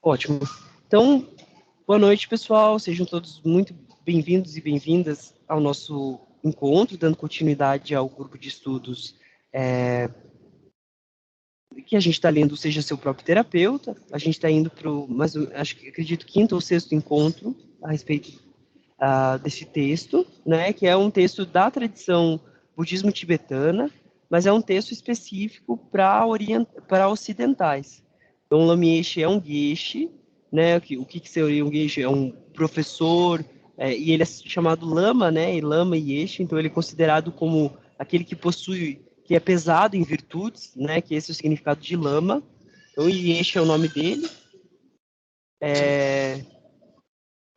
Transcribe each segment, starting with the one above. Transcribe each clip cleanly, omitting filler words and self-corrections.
Ótimo. Então, boa noite, pessoal. Sejam todos muito bem-vindos e bem-vindas ao nosso encontro, dando continuidade ao grupo de estudos que a gente está lendo, Seja Seu Próprio Terapeuta. A gente está indo para o, acredito, quinto ou sexto encontro a respeito desse texto, né, que é um texto da tradição budismo tibetana, mas é um texto específico para ocidentais. Então, o Lama Yeshe é um geshe, né, o que seria um geshe? É um professor, e ele é chamado Lama, né, e Lama Yeshe, então ele é considerado como aquele que possui, que é pesado em virtudes, né, que esse é o significado de Lama. Então, Yeshe é o nome dele.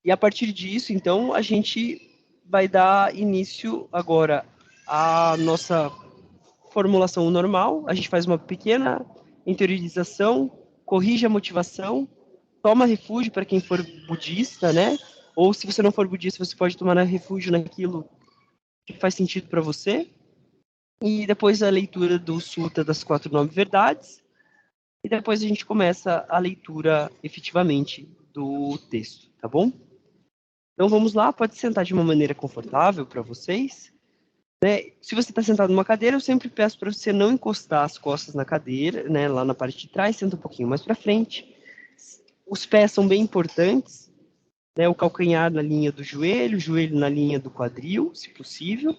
E a partir disso, então, a gente vai dar início agora à nossa formulação normal. A gente faz uma pequena interiorização, corrige a motivação, toma refúgio para quem for budista, né? Ou se você não for budista, você pode tomar refúgio naquilo que faz sentido para você. E depois a leitura do Sutta das Quatro Nove Verdades. E depois a gente começa a leitura efetivamente do texto, tá bom? Então vamos lá, pode sentar de uma maneira confortável para vocês. Né? Se você está sentado numa cadeira, eu sempre peço para você não encostar as costas na cadeira, né? Lá na parte de trás, senta um pouquinho mais para frente. Os pés são bem importantes, né? O calcanhar na linha do joelho, o joelho na linha do quadril, se possível.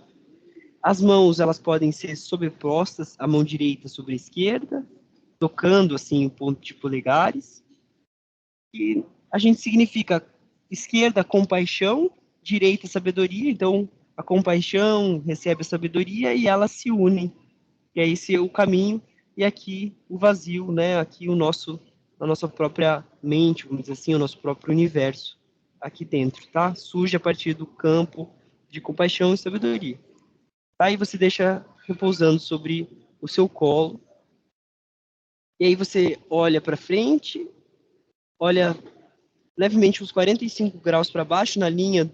As mãos, elas podem ser sobrepostas, a mão direita sobre a esquerda, tocando assim o ponto de polegares. E a gente significa esquerda, compaixão, direita, sabedoria. Então, a compaixão recebe a sabedoria e elas se unem. E aí, esse é o caminho. E aqui, o vazio, né? Aqui, a nossa própria mente, vamos dizer assim, o nosso próprio universo aqui dentro, tá? Surge a partir do campo de compaixão e sabedoria. Aí você deixa repousando sobre o seu colo. E aí você olha para frente, olha levemente uns 45 graus para baixo na linha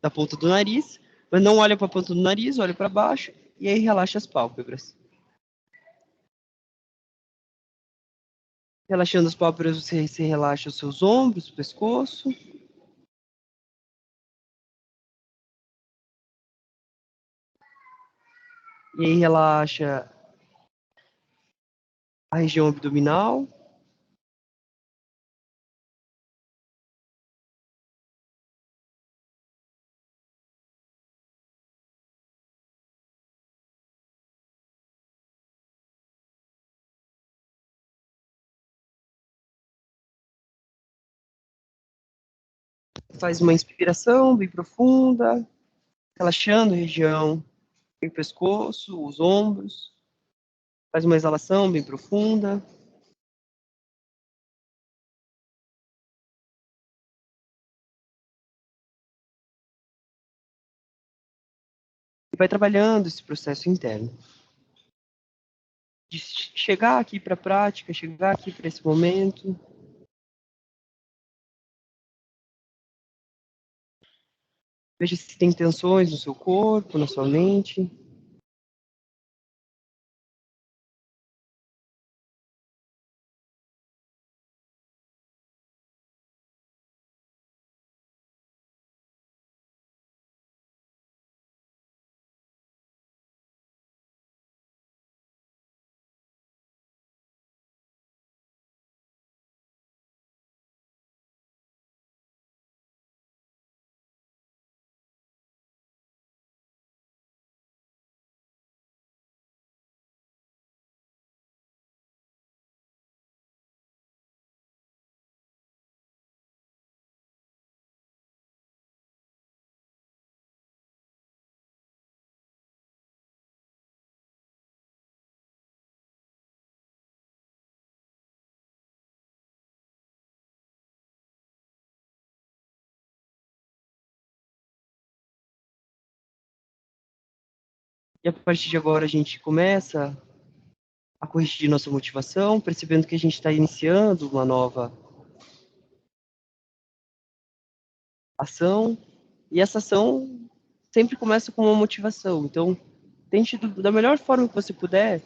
da ponta do nariz, mas não olha para a ponta do nariz, olha para baixo e aí relaxa as pálpebras. Relaxando as pálpebras, você relaxa os seus ombros, o pescoço. E aí relaxa a região abdominal. Faz uma inspiração bem profunda, relaxando a região do pescoço, os ombros. Faz uma exalação bem profunda. E vai trabalhando esse processo interno. De chegar aqui para a prática, chegar aqui para esse momento. Veja se tem tensões no seu corpo, na sua mente. E a partir de agora a gente começa a corrigir nossa motivação, percebendo que a gente está iniciando uma nova ação. E essa ação sempre começa com uma motivação. Então, tente da melhor forma que você puder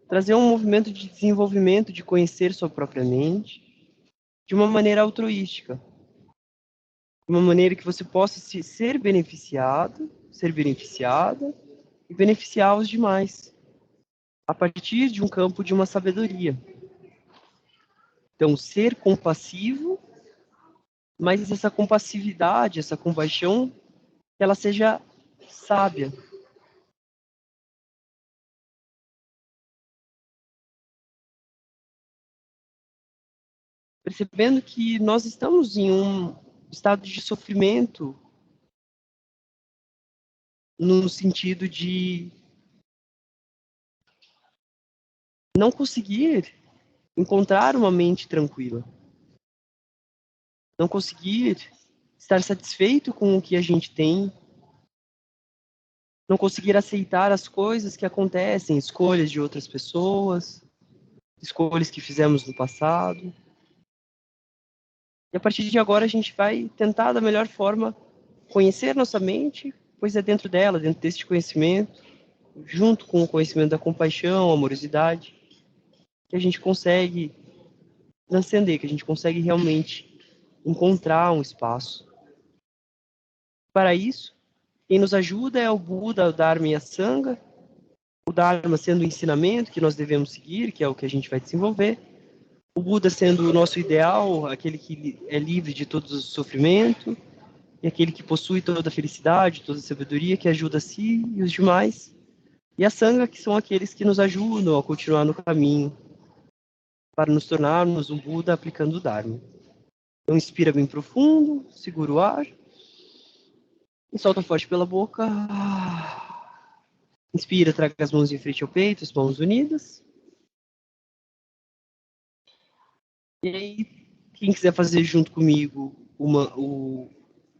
trazer um movimento de desenvolvimento, de conhecer sua própria mente, de uma maneira altruística, de uma maneira que você possa ser beneficiado, ser beneficiada e beneficiar os demais, a partir de um campo de uma sabedoria. Então, ser compassivo, mas essa compassividade, essa compaixão, que ela seja sábia. Percebendo que nós estamos em um estado de sofrimento, no sentido de não conseguir encontrar uma mente tranquila, não conseguir estar satisfeito com o que a gente tem, não conseguir aceitar as coisas que acontecem, escolhas de outras pessoas, escolhas que fizemos no passado. E a partir de agora a gente vai tentar da melhor forma conhecer nossa mente, pois é dentro dela, dentro deste conhecimento, junto com o conhecimento da compaixão, amorosidade, que a gente consegue transcender, que a gente consegue realmente encontrar um espaço. Para isso, quem nos ajuda é o Buda, o Dharma e a Sangha, o Dharma sendo o ensinamento que nós devemos seguir, que é o que a gente vai desenvolver, o Buda sendo o nosso ideal, aquele que é livre de todo o sofrimento, e aquele que possui toda a felicidade, toda a sabedoria, que ajuda a si e os demais, e a Sangha, que são aqueles que nos ajudam a continuar no caminho, para nos tornarmos um Buda aplicando o Dharma. Então, inspira bem profundo, segura o ar, e solta forte pela boca. Inspira, traga as mãos em frente ao peito, as mãos unidas. E aí, quem quiser fazer junto comigo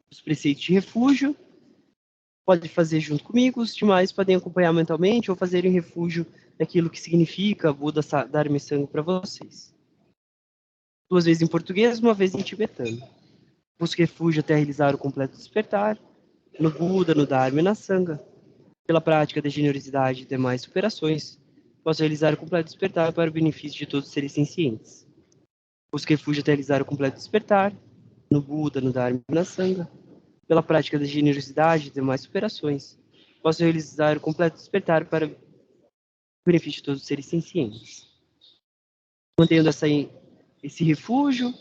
os preceitos de refúgio, pode fazer junto comigo. Os demais podem acompanhar mentalmente ou fazer em refúgio daquilo que significa Buda Dharma e Sangha para vocês. 2 vezes em português, 1 vez em tibetano. Busque refúgio até realizar o completo despertar, no Buda, no Dharma e na Sangha. Pela prática da generosidade e demais superações, posso realizar o completo despertar para o benefício de todos os seres sencientes. Busque refúgio até realizar o completo despertar, no Buda, no Dharma e na Sangha. Pela prática da generosidade e demais superações, posso realizar o completo despertar para o benefício de todos os seres sencientes. Mantendo esse refúgio,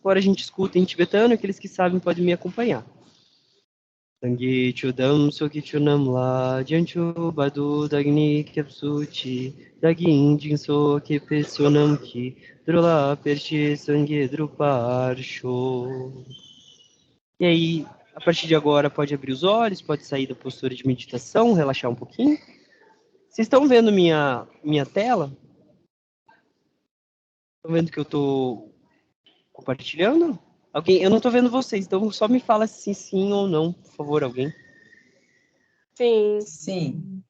agora a gente escuta em tibetano, aqueles que sabem podem me acompanhar. Dangi chudam soki nam la janchu badu dagni kyapsuchi dagin jinso kepesonam ki drola perchi sangue druparsho. E aí, a partir de agora, pode abrir os olhos, pode sair da postura de meditação, relaxar um pouquinho. Vocês estão vendo minha tela? Estão vendo que eu estou compartilhando? Alguém? Eu não estou vendo vocês, então só me fala se sim ou não, por favor, alguém. Sim. Sim.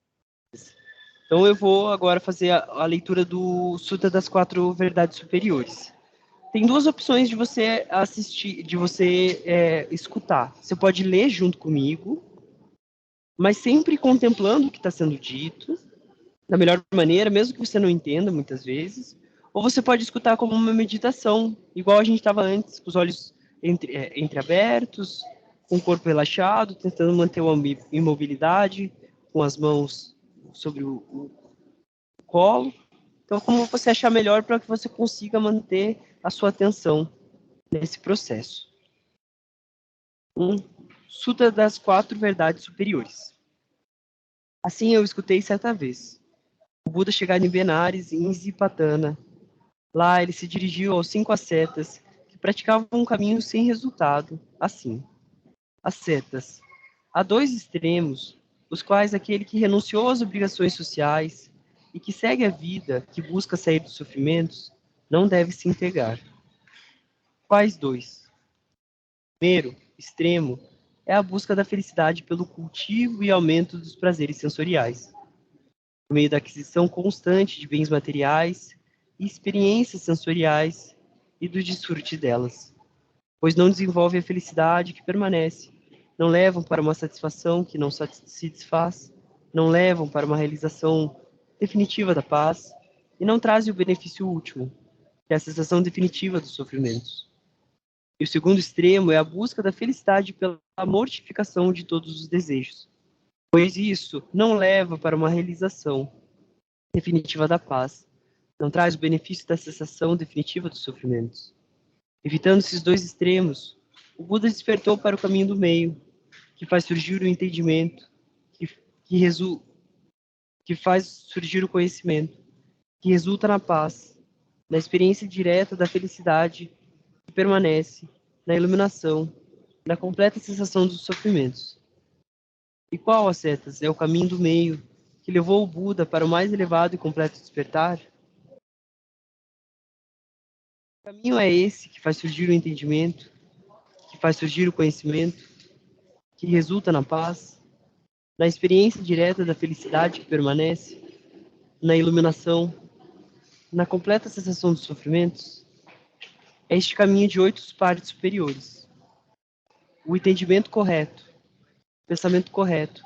Então eu vou agora fazer a leitura do Sutra das 4 Verdades Superiores. Tem 2 opções de você assistir, de você escutar. Você pode ler junto comigo, mas sempre contemplando o que está sendo dito, da melhor maneira, mesmo que você não entenda muitas vezes. Ou você pode escutar como uma meditação, igual a gente estava antes, com os olhos entreabertos, com o corpo relaxado, tentando manter uma imobilidade, com as mãos sobre o colo. Então, como você achar melhor para que você consiga manter a sua atenção nesse processo. Sutra das 4 Verdades Superiores. Assim eu escutei certa vez o Buda chegar em Benares, em Zipatana. Lá ele se dirigiu aos 5 ascetas que praticavam um caminho sem resultado, assim. Ascetas. Há 2 extremos, os quais aquele que renunciou às obrigações sociais e que segue a vida, que busca sair dos sofrimentos, não deve se entregar. Quais 2? Primeiro, extremo, é a busca da felicidade pelo cultivo e aumento dos prazeres sensoriais, por meio da aquisição constante de bens materiais e experiências sensoriais e do desfrute delas, pois não desenvolvem a felicidade que permanece, não levam para uma satisfação que não se desfaz, não levam para uma realização definitiva da paz e não trazem o benefício último, que é a cessação definitiva dos sofrimentos. E o segundo extremo é a busca da felicidade pela mortificação de todos os desejos, pois isso não leva para uma realização definitiva da paz, não traz o benefício da cessação definitiva dos sofrimentos. Evitando esses dois extremos, o Buda despertou para o caminho do meio, que faz surgir o entendimento, que faz surgir o conhecimento, que resulta na paz, na experiência direta da felicidade que permanece, na iluminação, na completa cessação dos sofrimentos. E qual, ascetas, é o caminho do meio que levou o Buda para o mais elevado e completo despertar? O caminho é esse que faz surgir o entendimento, que faz surgir o conhecimento, que resulta na paz, na experiência direta da felicidade que permanece, na iluminação, na completa cessação dos sofrimentos. É este caminho de 8 partes superiores. O entendimento correto, o pensamento correto,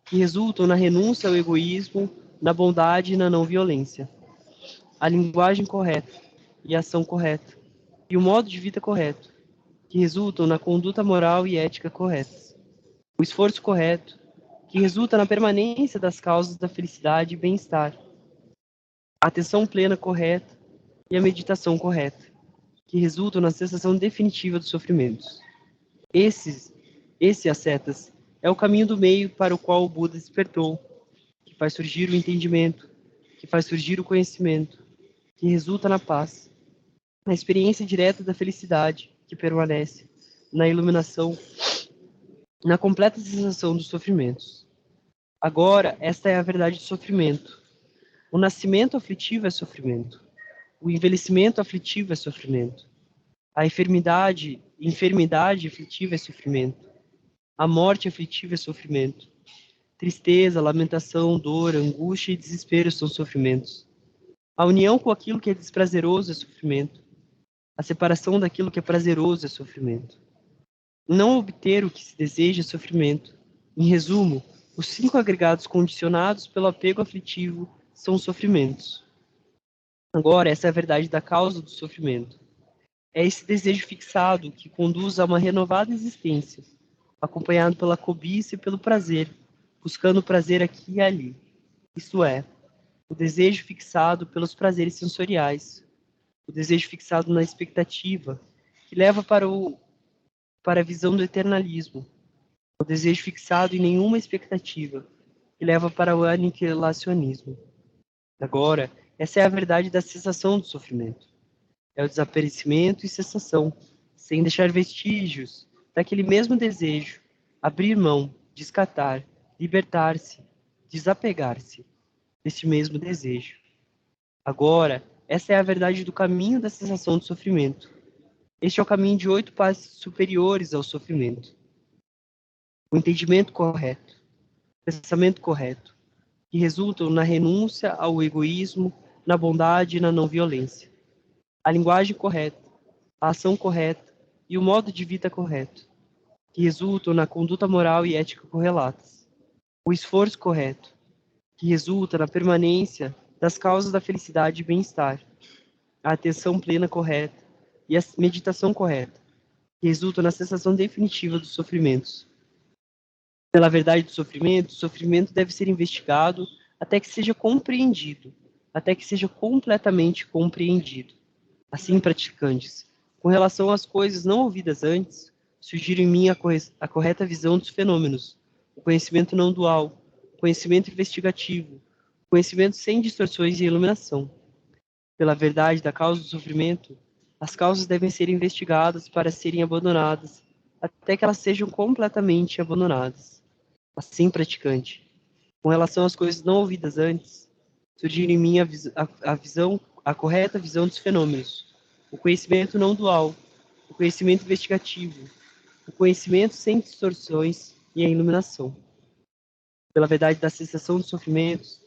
que resultam na renúncia ao egoísmo, na bondade e na não violência. A linguagem correta e a ação correta, e o modo de vida correto, que resultam na conduta moral e ética corretas. O esforço correto, que resulta na permanência das causas da felicidade e bem-estar. A atenção plena correta e a meditação correta, que resultam na cessação definitiva dos sofrimentos. Esse, ascetas, é o caminho do meio para o qual o Buda despertou, que faz surgir o entendimento, que faz surgir o conhecimento, que resulta na paz, na experiência direta da felicidade que permanece, na iluminação, na completa cessação dos sofrimentos. Agora, esta é a verdade do sofrimento. O nascimento aflitivo é sofrimento. O envelhecimento aflitivo é sofrimento. A enfermidade aflitiva é sofrimento. A morte aflitiva é sofrimento. Tristeza, lamentação, dor, angústia e desespero são sofrimentos. A união com aquilo que é desprazeroso é sofrimento. A separação daquilo que é prazeroso é sofrimento. Não obter o que se deseja é sofrimento. Em resumo, os 5 agregados condicionados pelo apego aflitivo são sofrimentos. Agora, essa é a verdade da causa do sofrimento. É esse desejo fixado que conduz a uma renovada existência, acompanhado pela cobiça e pelo prazer, buscando o prazer aqui e ali. Isto é, o desejo fixado pelos prazeres sensoriais, o desejo fixado na expectativa, que leva para a visão do eternalismo, o desejo fixado em nenhuma expectativa, que leva para o aniquilacionismo. Agora, essa é a verdade da cessação do sofrimento. É o desaparecimento e cessação, sem deixar vestígios daquele mesmo desejo, abrir mão, descartar, libertar-se, desapegar-se desse mesmo desejo. Agora, essa é a verdade do caminho da cessação do sofrimento. Este é o caminho de 8 passos superiores ao sofrimento. O entendimento correto, o pensamento correto, que resultam na renúncia ao egoísmo, na bondade e na não violência. A linguagem correta, a ação correta e o modo de vida correto, que resultam na conduta moral e ética correlatas. O esforço correto, que resulta na permanência das causas da felicidade e bem-estar. A atenção plena correta e a meditação correta, que resultam na cessação definitiva dos sofrimentos. Pela verdade do sofrimento, o sofrimento deve ser investigado até que seja compreendido, até que seja completamente compreendido. Assim, praticantes, com relação às coisas não ouvidas antes, surgiram em mim a correta visão dos fenômenos, o conhecimento não dual, o conhecimento investigativo, o conhecimento sem distorções e iluminação. Pela verdade da causa do sofrimento, as causas devem ser investigadas para serem abandonadas, até que elas sejam completamente abandonadas. Assim, praticante, com relação às coisas não ouvidas antes, surgiram em mim a correta visão dos fenômenos, o conhecimento não dual, o conhecimento investigativo, o conhecimento sem distorções e a iluminação. Pela verdade da cessação dos sofrimentos,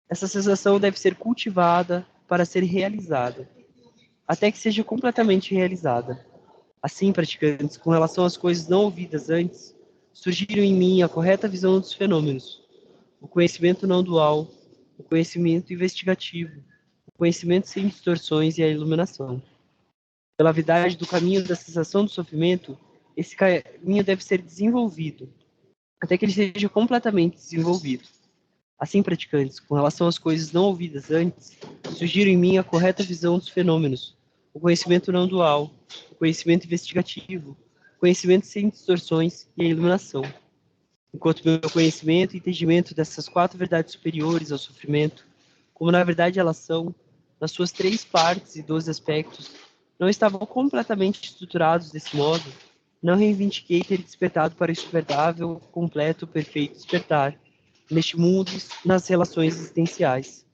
essa cessação deve ser cultivada para ser realizada, até que seja completamente realizada. Assim, praticantes, com relação às coisas não ouvidas antes, surgiram em mim a correta visão dos fenômenos, o conhecimento não dual, o conhecimento investigativo, conhecimento sem distorções e a iluminação. Pela verdade do caminho da cessação do sofrimento, esse caminho deve ser desenvolvido, até que ele seja completamente desenvolvido. Assim, praticantes, com relação às coisas não ouvidas antes, sugiro em mim a correta visão dos fenômenos, o conhecimento não dual, o conhecimento investigativo, o conhecimento sem distorções e a iluminação. Enquanto meu conhecimento e entendimento dessas 4 verdades superiores ao sofrimento, como na verdade elas são, nas suas 3 partes e 12 aspectos, não estavam completamente estruturados desse modo, não reivindiquei ter despertado para esse verdadeiro, completo, perfeito despertar, neste mundo e nas relações existenciais.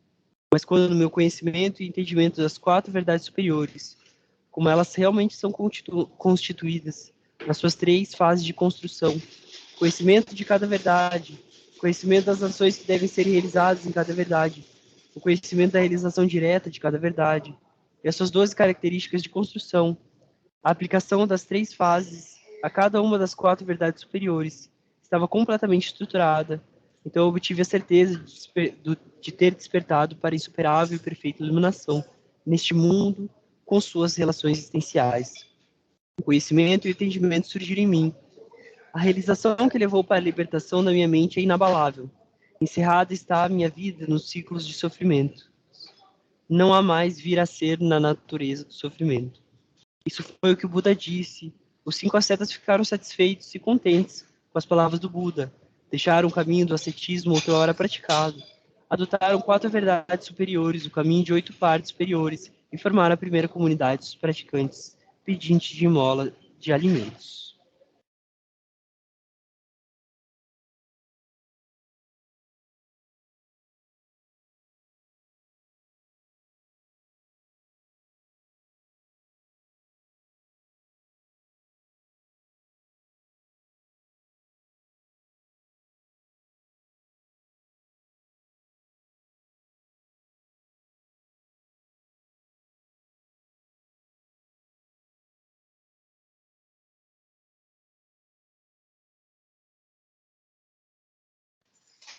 Mas quando no meu conhecimento e entendimento das 4 verdades superiores, como elas realmente são constituídas nas suas 3 fases de construção, conhecimento de cada verdade, conhecimento das ações que devem ser realizadas em cada verdade, o conhecimento da realização direta de cada verdade, e as suas 12 características de construção, a aplicação das 3 fases a cada uma das 4 verdades superiores estava completamente estruturada, então eu obtive a certeza de ter despertado para a insuperável e perfeita iluminação neste mundo com suas relações existenciais. O conhecimento e o entendimento surgiram em mim. A realização que levou para a libertação da minha mente é inabalável. Encerrada está a minha vida nos ciclos de sofrimento. Não há mais vir a ser na natureza do sofrimento. Isso foi o que o Buda disse. Os 5 ascetas ficaram satisfeitos e contentes com as palavras do Buda. Deixaram o caminho do ascetismo outrora praticado. Adotaram 4 verdades superiores, o caminho de 8 partes superiores, e formaram a primeira comunidade dos praticantes pedintes de mola de alimentos.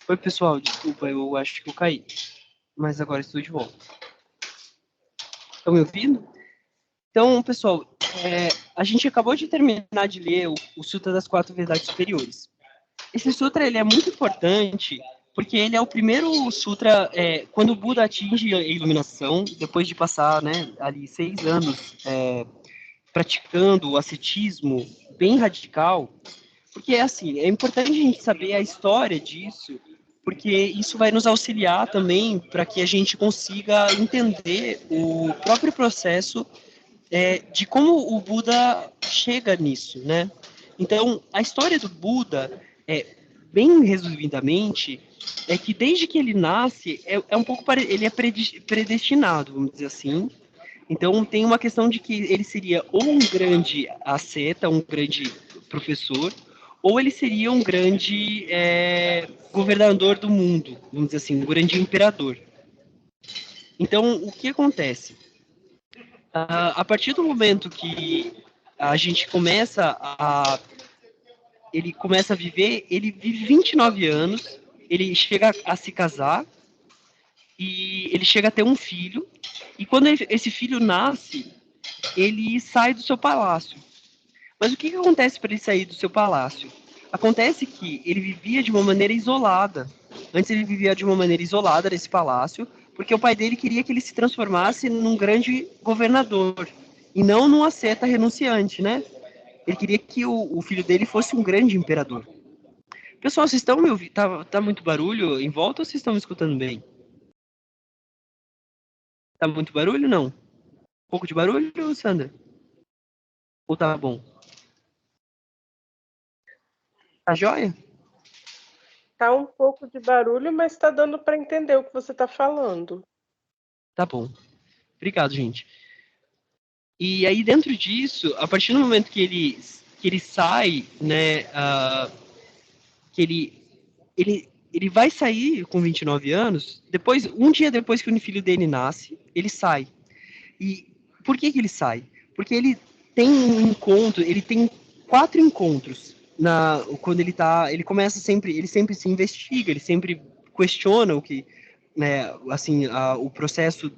Oi, pessoal, desculpa, eu acho que eu caí. Mas agora estou de volta. Estão me ouvindo? Então, pessoal, a gente acabou de terminar de ler o Sutra das 4 Verdades Superiores. Esse sutra ele é muito importante porque ele é o primeiro sutra, quando o Buda atinge a iluminação, depois de passar, né, ali 6 anos praticando o ascetismo bem radical, porque assim, é importante a gente saber a história disso, porque isso vai nos auxiliar também para que a gente consiga entender o próprio processo de como o Buda chega nisso, né? Então, a história do Buda, bem resumidamente, é que desde que ele nasce, é um pouco ele é predestinado, vamos dizer assim. Então, tem uma questão de que ele seria ou um grande asceta, um grande professor, ou ele seria um grande governador do mundo, vamos dizer assim, um grande imperador. Então, o que acontece? A partir do momento que a gente ele começa a viver, ele vive 29 anos, ele chega a se casar e ele chega a ter um filho, e quando esse filho nasce, ele sai do seu palácio. Mas o que acontece para ele sair do seu palácio? Acontece que ele vivia de uma maneira isolada. Antes ele vivia de uma maneira isolada nesse palácio, porque o pai dele queria que ele se transformasse num grande governador e não num asceta renunciante, né? Ele queria que o filho dele fosse um grande imperador. Pessoal, vocês estão me ouvindo? Tá muito barulho em volta ou vocês estão me escutando bem? Tá muito barulho? Não. Um pouco de barulho, Sandra? Ou tá bom? Tá joia? Tá um pouco de barulho, mas tá dando para entender o que você tá falando. Tá bom. Obrigado, gente. E aí, dentro disso, a partir do momento que ele sai, né, que ele vai sair com 29 anos, depois, um dia depois que o filho dele nasce, ele sai. E por que ele sai? Porque ele tem um encontro, ele tem 4 encontros quando ele começa sempre, ele sempre se investiga, ele sempre questiona o que, né, assim, o processo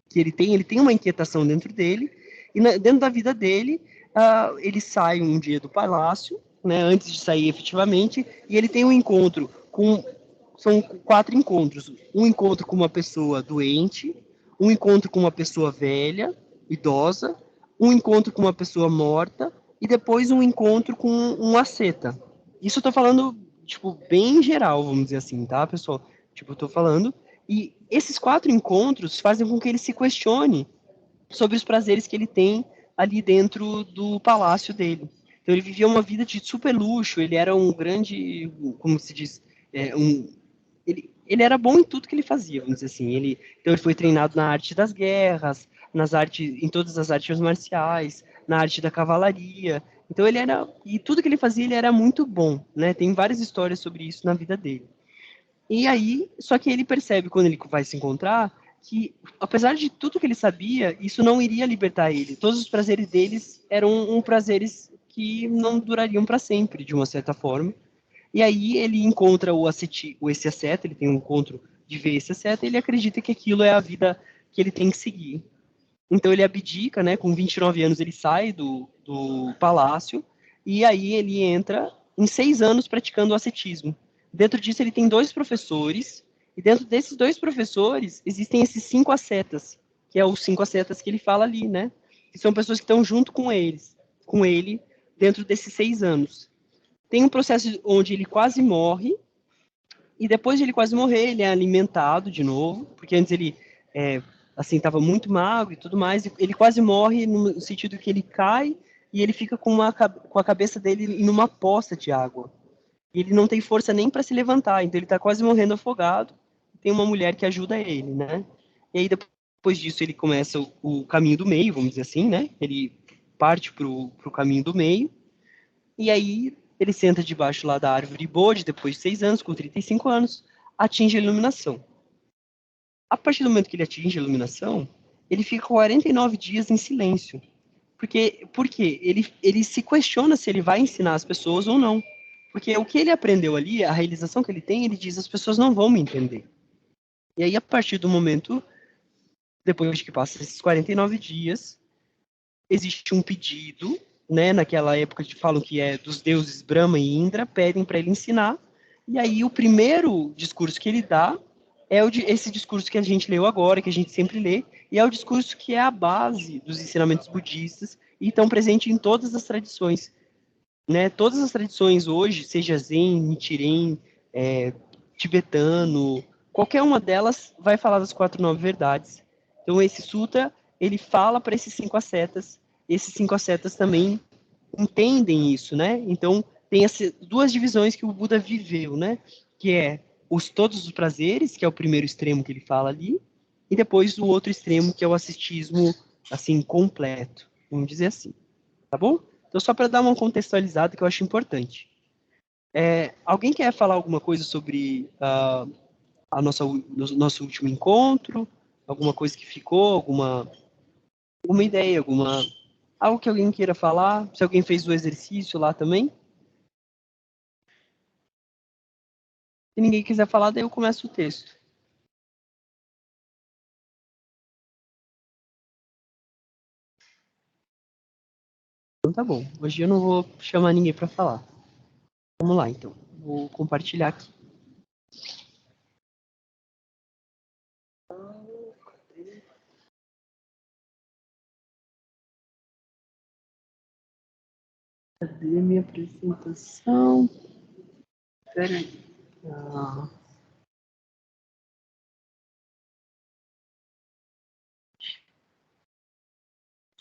que ele tem uma inquietação dentro dele, e dentro da vida dele, ele sai um dia do palácio, né, antes de sair efetivamente, e ele tem um encontro com. São 4 encontros. Um encontro com uma pessoa doente, um encontro com uma pessoa velha, idosa, um encontro com uma pessoa morta, e depois um encontro com um asceta. Isso eu tô falando, tipo, bem geral, vamos dizer assim, tá, pessoal? Tipo, eu tô falando. E esses 4 encontros fazem com que ele se questione sobre os prazeres que ele tem ali dentro do palácio dele. Então ele vivia uma vida de super luxo, ele era um grande, como se diz, ele era bom em tudo que ele fazia, vamos dizer assim. Então ele foi treinado na arte das guerras, em todas as artes marciais, na arte da cavalaria. Então e tudo que ele fazia ele era muito bom, né? Tem várias histórias sobre isso na vida dele. E aí, só que ele percebe quando ele vai se encontrar que, apesar de tudo que ele sabia, isso não iria libertar ele. Todos os prazeres deles eram prazeres que não durariam para sempre, de uma certa forma. E aí ele encontra esse asceta, ele tem um encontro de ver esse asceta, e ele acredita que aquilo é a vida que ele tem que seguir. Então ele abdica, né? Com 29 anos ele sai do palácio, e aí ele entra em 6 anos praticando o ascetismo. Dentro disso ele tem 2 professores, e dentro desses 2 professores existem esses 5 ascetas, que é os 5 ascetas que ele fala ali, né? Que são pessoas que estão junto com ele, dentro desses 6 anos. Tem um processo onde ele quase morre, e depois de ele quase morrer, ele é alimentado de novo, porque antes ele assim estava muito magro e tudo mais, e ele quase morre no sentido que ele cai e ele fica com a cabeça dele numa poça de água. E ele não tem força nem para se levantar, então ele está quase morrendo afogado. Tem uma mulher que ajuda ele, né? E aí depois disso ele começa o caminho do meio, vamos dizer assim, né? Ele parte pro caminho do meio, e aí ele senta debaixo lá da árvore Bodhi, depois de 6 anos, com 35 anos, atinge a iluminação. A partir do momento que ele atinge a iluminação, ele fica 49 dias em silêncio. Porque ele se questiona se ele vai ensinar as pessoas ou não. Porque o que ele aprendeu ali, a realização que ele tem, ele diz: as pessoas não vão me entender. E aí, a partir do momento, depois que passa esses 49 dias, existe um pedido, né? Naquela época que falam que é dos deuses Brahma e Indra, pedem para ele ensinar. E aí o primeiro discurso que ele dá é esse discurso que a gente leu agora, que a gente sempre lê, e é o discurso que é a base dos ensinamentos budistas e estão presente em todas as tradições, né? Todas as tradições hoje, seja Zen, Nichiren, tibetano, qualquer uma delas vai falar das 4 9 verdades. Então esse sutra, ele fala para esses 5 ascetas também entendem isso, né? Então tem essas 2 divisões que o Buda viveu, né? Que é todos os prazeres, que é o primeiro extremo que ele fala ali, e depois o outro extremo que é o ascetismo assim completo, vamos dizer assim, tá bom? Então só para dar uma contextualizada que eu acho importante. Alguém quer falar alguma coisa sobre nosso último encontro? Alguma coisa que ficou? Alguma ideia? Algo que alguém queira falar? Se alguém fez o exercício lá também? Se ninguém quiser falar, daí eu começo o texto. Então tá bom. Hoje eu não vou chamar ninguém para falar. Vamos lá, então. Vou compartilhar aqui. Cadê minha apresentação? Peraí.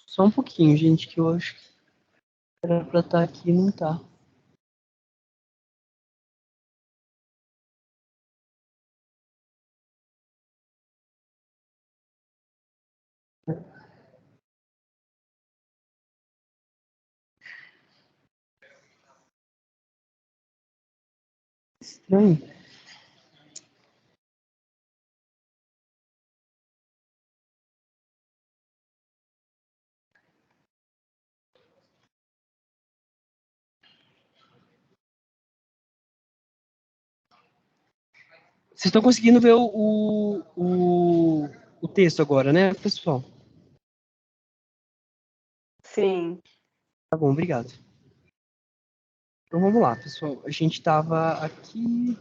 Só um pouquinho, gente, que eu acho que era pra estar aqui e não tá. Estranho. Vocês estão conseguindo ver o o texto agora, né, pessoal? Sim. Tá bom, obrigado. Então vamos lá, pessoal. A gente estava aqui.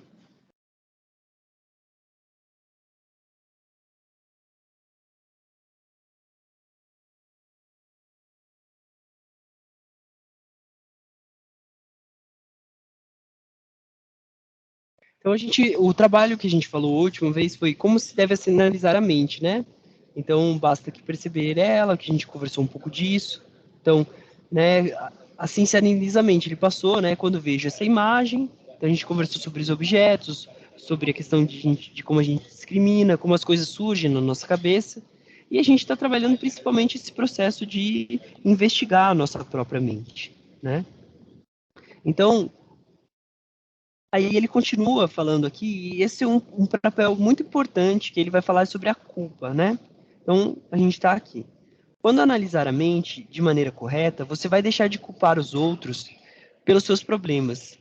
Então o trabalho que a gente falou a última vez foi como se deve analisar a mente, né? Então basta que perceber ela, que a gente conversou um pouco disso. Então, né, assim se analisa a mente. Ele passou, né, quando vejo essa imagem. Então a gente conversou sobre os objetos, sobre a questão de como a gente discrimina, como as coisas surgem na nossa cabeça. E a gente está trabalhando principalmente esse processo de investigar a nossa própria mente, né? Então, aí ele continua falando aqui, e esse é um papel muito importante, que ele vai falar sobre a culpa, né? Então, a gente está aqui. Quando analisar a mente de maneira correta, você vai deixar de culpar os outros pelos seus problemas.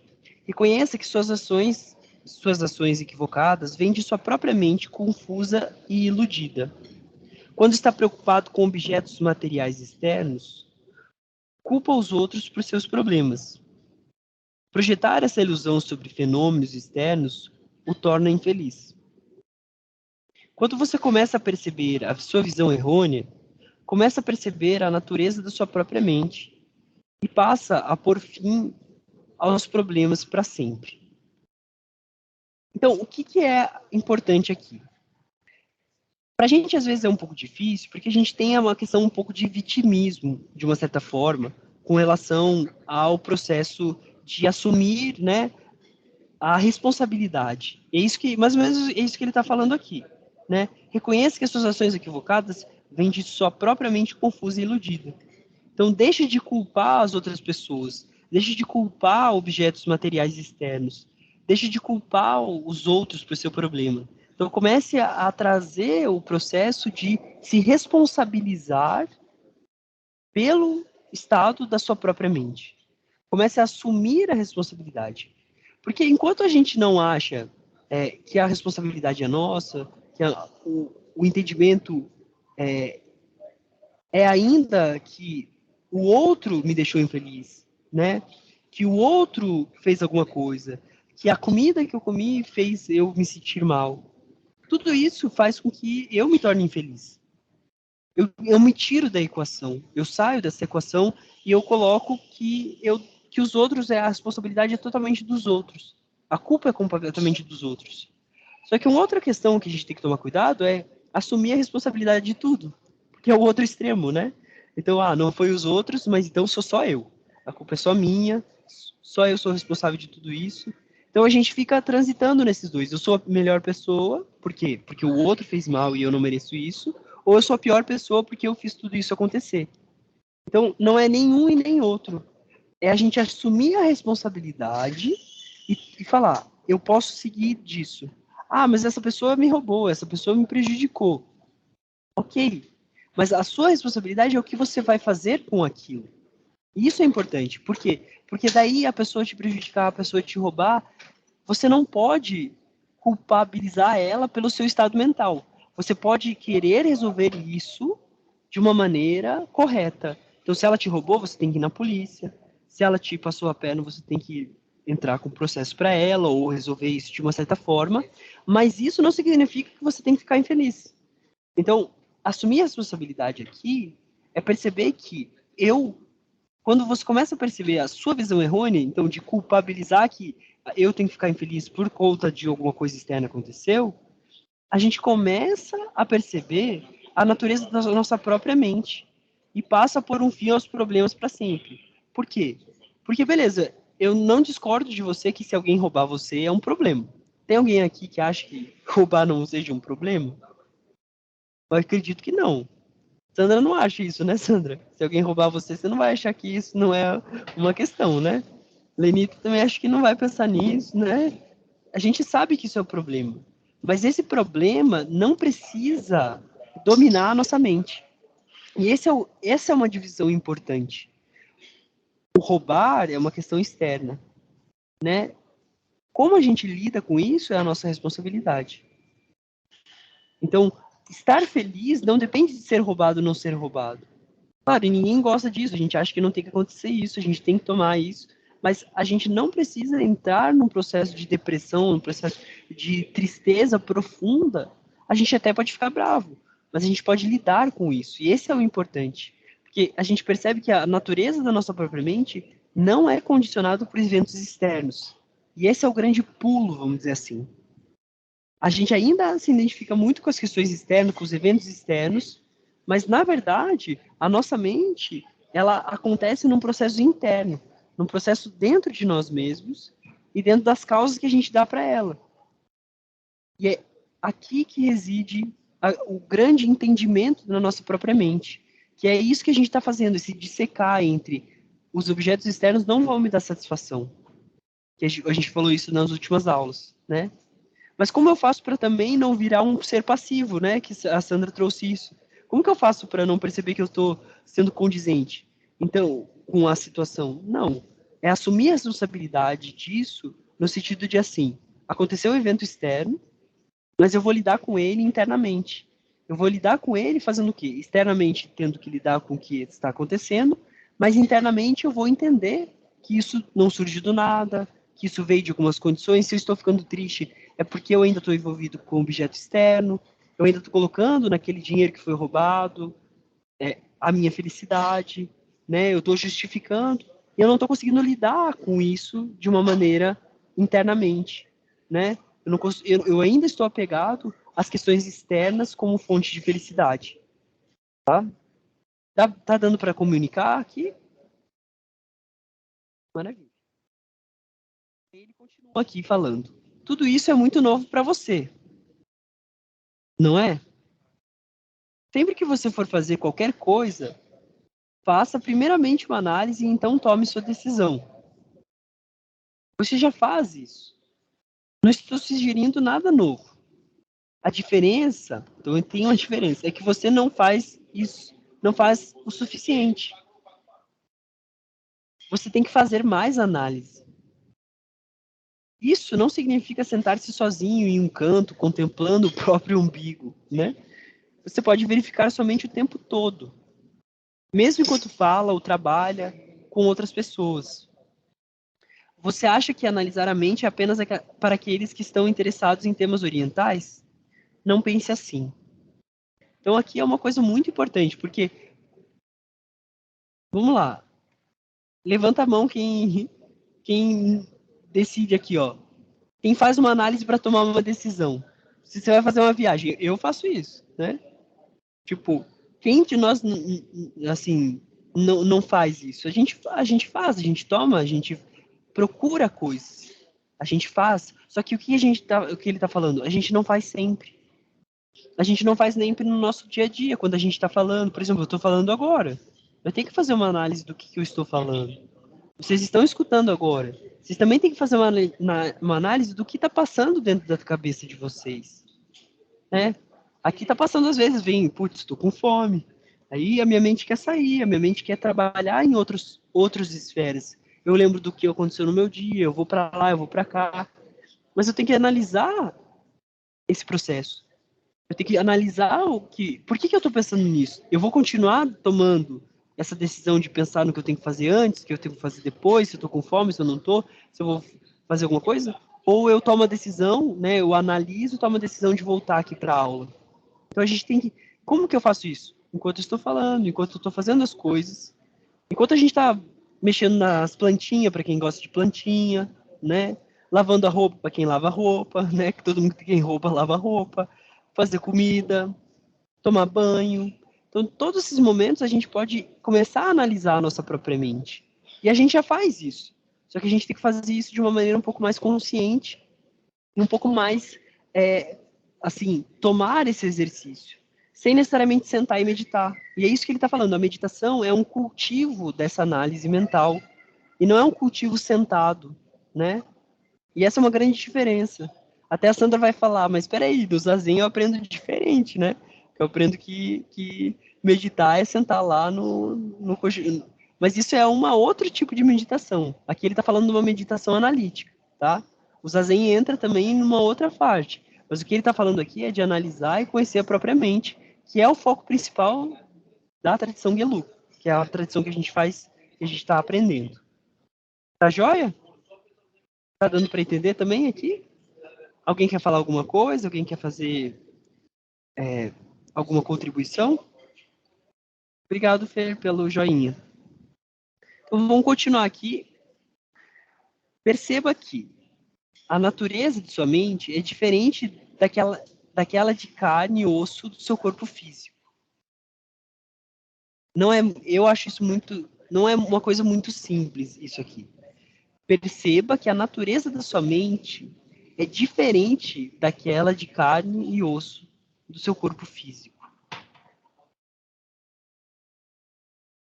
Reconheça que suas ações equivocadas, vêm de sua própria mente confusa e iludida. Quando está preocupado com objetos materiais externos, culpa os outros por seus problemas. Projetar essa ilusão sobre fenômenos externos o torna infeliz. Quando você começa a perceber a sua visão errônea, começa a perceber a natureza da sua própria mente e passa a pôr fim aos problemas para sempre. Então, o que é importante aqui? Para a gente, às vezes, é um pouco difícil, porque a gente tem uma questão um pouco de vitimismo, de uma certa forma, com relação ao processo de assumir, né, a responsabilidade. É isso que, mais ou menos, é isso que ele está falando aqui, né? Reconheça que as suas ações equivocadas vêm de sua própria mente confusa e iludida. Então, deixe de culpar as outras pessoas, deixe de culpar objetos materiais externos, deixe de culpar os outros por seu problema. Então, comece a trazer o processo de se responsabilizar pelo estado da sua própria mente. Comece a assumir a responsabilidade. Porque enquanto a gente não acha que a responsabilidade é nossa, que o entendimento é ainda que o outro me deixou infeliz, né? Que o outro fez alguma coisa, que a comida que eu comi fez eu me sentir mal. Tudo isso faz com que eu me torne infeliz. Eu me tiro da equação, eu saio dessa equação e eu coloco que os outros, a responsabilidade é totalmente dos outros. A culpa é completamente dos outros. Só que uma outra questão que a gente tem que tomar cuidado é assumir a responsabilidade de tudo, que é o outro extremo, né? Então, não foi os outros, mas então sou só eu. A culpa é só minha, só eu sou responsável de tudo isso. Então a gente fica transitando nesses dois. Eu sou a melhor pessoa, por quê? Porque o outro fez mal e eu não mereço isso, ou eu sou a pior pessoa porque eu fiz tudo isso acontecer. Então não é nenhum e nem outro. É a gente assumir a responsabilidade e falar, eu posso seguir disso. Mas essa pessoa me roubou, essa pessoa me prejudicou. Ok, mas a sua responsabilidade é o que você vai fazer com aquilo. Isso é importante. Por quê? Porque daí a pessoa te prejudicar, a pessoa te roubar, você não pode culpabilizar ela pelo seu estado mental. Você pode querer resolver isso de uma maneira correta. Então, se ela te roubou, você tem que ir na polícia. Se ela te passou a perna, você tem que entrar com processo para ela ou resolver isso de uma certa forma. Mas isso não significa que você tem que ficar infeliz. Então, assumir a responsabilidade aqui é perceber que quando você começa a perceber a sua visão errônea, então de culpabilizar que eu tenho que ficar infeliz por conta de alguma coisa externa que aconteceu, a gente começa a perceber a natureza da nossa própria mente e passa a pôr um fim aos problemas para sempre. Por quê? Porque, beleza, eu não discordo de você que se alguém roubar você é um problema. Tem alguém aqui que acha que roubar não seja um problema? Eu acredito que não. Sandra não acha isso, né, Sandra? Se alguém roubar você, você não vai achar que isso não é uma questão, né? Lenita também acho que não vai pensar nisso, né? A gente sabe que isso é o problema. Mas esse problema não precisa dominar a nossa mente. E essa é uma divisão importante. O roubar é uma questão externa, né? Como a gente lida com isso é a nossa responsabilidade. Então, estar feliz não depende de ser roubado ou não ser roubado. Claro, e ninguém gosta disso, a gente acha que não tem que acontecer isso, a gente tem que tomar isso, mas a gente não precisa entrar num processo de depressão, num processo de tristeza profunda. A gente até pode ficar bravo, mas a gente pode lidar com isso, e esse é o importante. Porque a gente percebe que a natureza da nossa própria mente não é condicionada por eventos externos. E esse é o grande pulo, vamos dizer assim. A gente ainda se identifica muito com as questões externas, com os eventos externos, mas na verdade, a nossa mente, ela acontece num processo interno, num processo dentro de nós mesmos e dentro das causas que a gente dá para ela. E é aqui que reside o grande entendimento da nossa própria mente, que é isso que a gente está fazendo, esse dissecar entre os objetos externos não vão me dar satisfação. Que a gente falou isso nas últimas aulas, né? Mas como eu faço para também não virar um ser passivo, né? Que a Sandra trouxe isso. Como que eu faço para não perceber que eu estou sendo condizente? Então, com a situação? Não. É assumir a responsabilidade disso no sentido de assim, aconteceu um evento externo, mas eu vou lidar com ele internamente. Eu vou lidar com ele fazendo o quê? Externamente, tendo que lidar com o que está acontecendo, mas internamente eu vou entender que isso não surgiu do nada, que isso veio de algumas condições. Se eu estou ficando triste, é porque eu ainda estou envolvido com um objeto externo, eu ainda estou colocando naquele dinheiro que foi roubado, a minha felicidade, né? Eu estou justificando, e eu não estou conseguindo lidar com isso de uma maneira internamente, né? Eu, não eu ainda estou apegado às questões externas como fonte de felicidade, tá? Tá dando para comunicar aqui? Maravilha. Ele continua aqui falando. Tudo isso é muito novo para você, não é? Sempre que você for fazer qualquer coisa, faça primeiramente uma análise e então tome sua decisão. Você já faz isso. Não estou sugerindo nada novo. A diferença, então tem uma diferença, é que você não faz isso, não faz o suficiente. Você tem que fazer mais análise. Isso não significa sentar-se sozinho em um canto, contemplando o próprio umbigo, né? Você pode verificar somente o tempo todo, mesmo enquanto fala ou trabalha com outras pessoas. Você acha que analisar a mente é apenas para aqueles que estão interessados em temas orientais? Não pense assim. Então aqui é uma coisa muito importante, porque, vamos lá, levanta a mão quem decide aqui, ó. Quem faz uma análise para tomar uma decisão. Se você vai fazer uma viagem, eu faço isso, né? Tipo, quem de nós, assim, não faz isso? A gente faz, a gente toma, a gente procura coisas. A gente faz, só que o que ele tá falando, a gente não faz sempre. A gente não faz sempre no nosso dia a dia, quando a gente está falando. Por exemplo, eu estou falando agora. Eu tenho que fazer uma análise do que eu estou falando. Vocês estão escutando agora. Vocês também têm que fazer uma análise do que está passando dentro da cabeça de vocês. Né? Aqui está passando às vezes, vem, putz, estou com fome. Aí a minha mente quer sair, a minha mente quer trabalhar em outras esferas. Eu lembro do que aconteceu no meu dia, eu vou para lá, eu vou para cá. Mas eu tenho que analisar esse processo. Eu tenho que analisar por que eu estou pensando nisso? Eu vou continuar tomando essa decisão de pensar no que eu tenho que fazer antes, que eu tenho que fazer depois, se eu estou com fome, se eu não estou, se eu vou fazer alguma coisa? Ou eu tomo a decisão, né, eu analiso e tomo a decisão de voltar aqui para a aula. Então a gente tem que... Como que eu faço isso? Enquanto eu estou falando, enquanto eu estou fazendo as coisas, enquanto a gente está mexendo nas plantinhas, para quem gosta de plantinha, né? Lavando a roupa para quem lava roupa, né? Que todo mundo que tem roupa lava roupa, fazer comida, tomar banho. Então, todos esses momentos a gente pode começar a analisar a nossa própria mente. E a gente já faz isso. Só que a gente tem que fazer isso de uma maneira um pouco mais consciente, um pouco mais, assim, tomar esse exercício, sem necessariamente sentar e meditar. E é isso que ele está falando. A meditação é um cultivo dessa análise mental e não é um cultivo sentado, né? E essa é uma grande diferença. Até a Sandra vai falar, mas espera aí, do Zazen eu aprendo diferente, né? Eu aprendo que meditar é sentar lá no mas isso é um outro tipo de meditação. Aqui ele está falando de uma meditação analítica, tá? O Zazen entra também numa outra parte. Mas o que ele está falando aqui é de analisar e conhecer a própria mente, que é o foco principal da tradição Gelug, que é a tradição que a gente faz, que a gente está aprendendo. Tá joia? Tá dando para entender também aqui? Alguém quer falar alguma coisa? Alguém quer fazer alguma contribuição? Obrigado, Fer, pelo joinha. Então, vamos continuar aqui. Perceba que a natureza de sua mente é diferente daquela de carne e osso do seu corpo físico. Não é, eu acho isso muito, não é uma coisa muito simples isso aqui. Perceba que a natureza da sua mente é diferente daquela de carne e osso do seu corpo físico.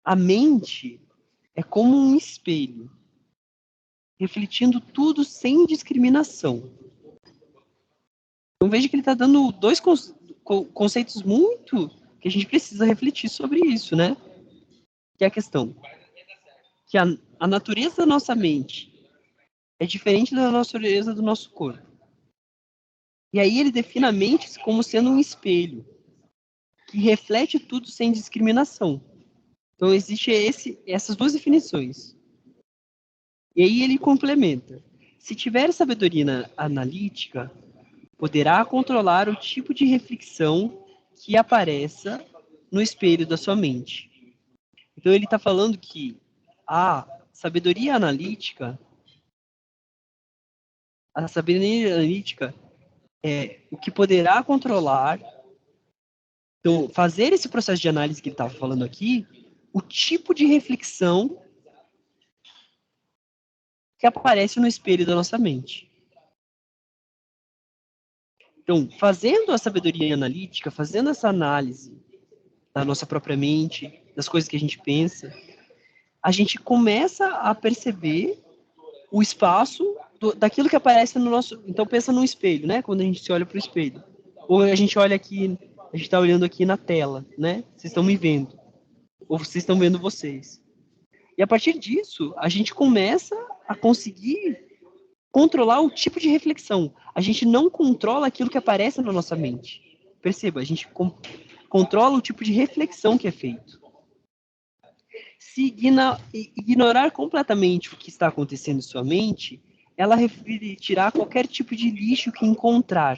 A mente é como um espelho, refletindo tudo sem discriminação. Então veja que ele está dando dois conceitos muito que a gente precisa refletir sobre isso, né? Que é a questão que a natureza da nossa mente é diferente da natureza do nosso corpo. E aí ele define a mente como sendo um espelho que reflete tudo sem discriminação. Então existe essas duas definições. E aí ele complementa: se tiver sabedoria analítica, poderá controlar o tipo de reflexão que apareça no espelho da sua mente. Então ele está falando que a sabedoria analítica, é o que poderá controlar, então fazer esse processo de análise que ele estava falando aqui, o tipo de reflexão que aparece no espelho da nossa mente. Então, fazendo a sabedoria analítica, fazendo essa análise da nossa própria mente, das coisas que a gente pensa, a gente começa a perceber o espaço daquilo que aparece no nosso... Então, pensa num espelho, né? Quando a gente se olha para o espelho. Ou a gente olha aqui, a gente está olhando aqui na tela, né? Vocês estão me vendo. Ou vocês estão vendo vocês. E a partir disso, a gente começa a conseguir controlar o tipo de reflexão. A gente não controla aquilo que aparece na nossa mente. Perceba, a gente controla o tipo de reflexão que é feito. Se ignorar completamente o que está acontecendo em sua mente, ela refletirá qualquer tipo de lixo que encontrar.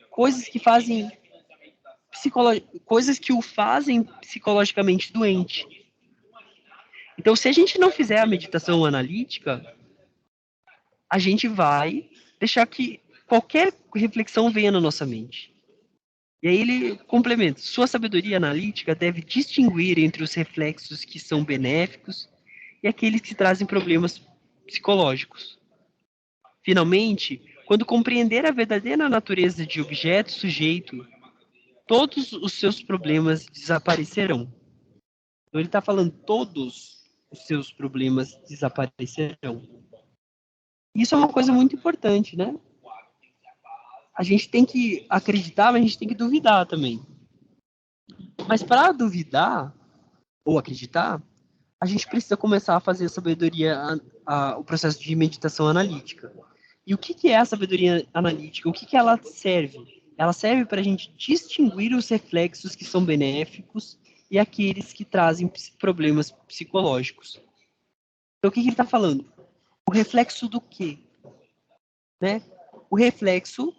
Coisas que fazem coisas que o fazem psicologicamente doente. Então, se a gente não fizer a meditação analítica, a gente vai deixar que qualquer reflexão venha na nossa mente. E aí ele complementa: sua sabedoria analítica deve distinguir entre os reflexos que são benéficos e aqueles que trazem problemas psicológicos. Finalmente, quando compreender a verdadeira natureza de objeto sujeito, todos os seus problemas desaparecerão. Então ele está falando todos os seus problemas desaparecerão. Isso é uma coisa muito importante, né? A gente tem que acreditar, mas a gente tem que duvidar também. Mas para duvidar ou acreditar, a gente precisa começar a fazer a sabedoria, o processo de meditação analítica. E o que é a sabedoria analítica? O que ela serve? Ela serve para a gente distinguir os reflexos que são benéficos e aqueles que trazem problemas psicológicos. Então, o que ele está falando? O reflexo do quê? Né? O reflexo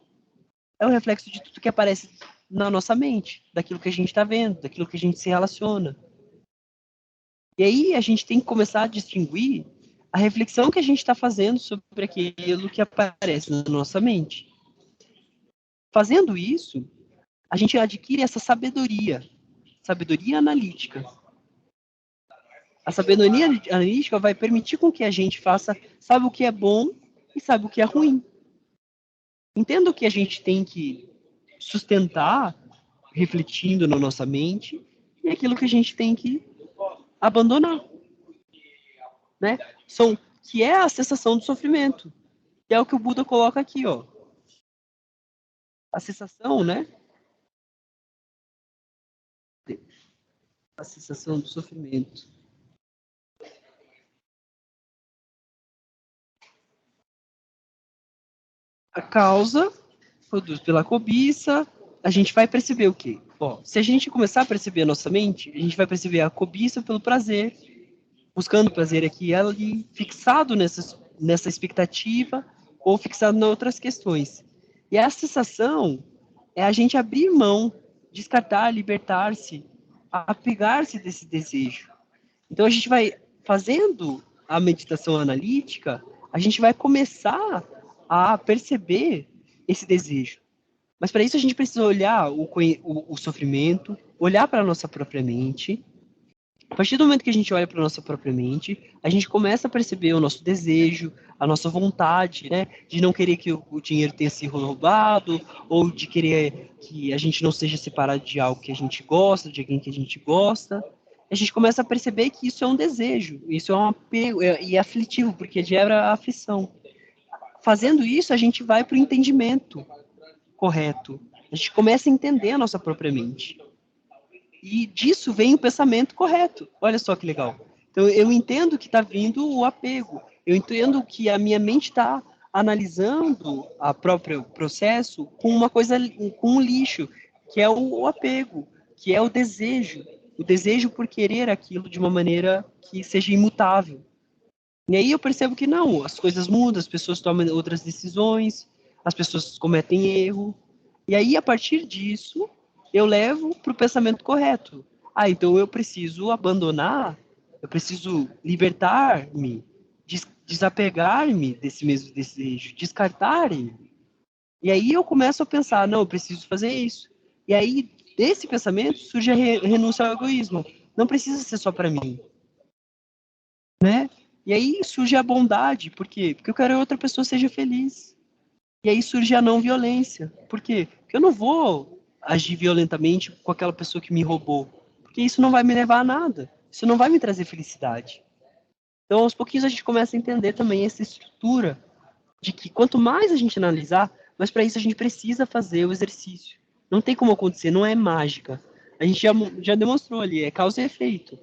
é o reflexo de tudo que aparece na nossa mente, daquilo que a gente está vendo, daquilo que a gente se relaciona. E aí a gente tem que começar a distinguir a reflexão que a gente está fazendo sobre aquilo que aparece na nossa mente. Fazendo isso, a gente adquire essa sabedoria analítica. A sabedoria analítica vai permitir com que a gente faça, sabe o que é bom e sabe o que é ruim. Entenda o que a gente tem que sustentar, refletindo na nossa mente, e aquilo que a gente tem que abandonar. Né? Que é a cessação do sofrimento. Que é o que o Buda coloca aqui, ó. A cessação, né? A cessação do sofrimento. A causa produz pela cobiça, a gente vai perceber o quê? Ó, se a gente começar a perceber a nossa mente, a gente vai perceber a cobiça pelo prazer, buscando prazer aqui e ali, fixado nessa expectativa ou fixado em outras questões. E a sensação é a gente abrir mão, descartar, libertar-se, apegar-se desse desejo. Então a gente vai fazendo a meditação analítica, a gente vai começar a perceber esse desejo. Mas para isso a gente precisa olhar o sofrimento, olhar para a nossa própria mente. A partir do momento que a gente olha para a nossa própria mente, a gente começa a perceber o nosso desejo, a nossa vontade, né, de não querer que o dinheiro tenha sido roubado, ou de querer que a gente não seja separado de algo que a gente gosta, de alguém que a gente gosta. A gente começa a perceber que isso é um desejo, isso é um apego, e é aflitivo, porque gera aflição. Fazendo isso, a gente vai para o entendimento correto. A gente começa a entender a nossa própria mente. E disso vem o pensamento correto. Olha só que legal. Então, eu entendo que está vindo o apego. Eu entendo que a minha mente está analisando a próprio processo com uma coisa, com um lixo, que é o apego, que é o desejo por querer aquilo de uma maneira que seja imutável. E aí eu percebo que não, as coisas mudam, as pessoas tomam outras decisões, as pessoas cometem erro. E aí, a partir disso, eu levo para o pensamento correto. Ah, então eu preciso abandonar, eu preciso libertar-me, desapegar-me desse mesmo desejo, descartar ele. E aí eu começo a pensar, não, eu preciso fazer isso. E aí, desse pensamento, surge a renúncia ao egoísmo. Não precisa ser só para mim, né? E aí surge a bondade, por quê? Porque eu quero que outra pessoa seja feliz. E aí surge a não violência. Por quê? Porque eu não vou agir violentamente com aquela pessoa que me roubou, porque isso não vai me levar a nada. Isso não vai me trazer felicidade. Então, aos pouquinhos a gente começa a entender também essa estrutura de que quanto mais a gente analisar, mas para isso a gente precisa fazer o exercício. Não tem como acontecer, não é mágica. A gente já demonstrou ali, é causa e efeito.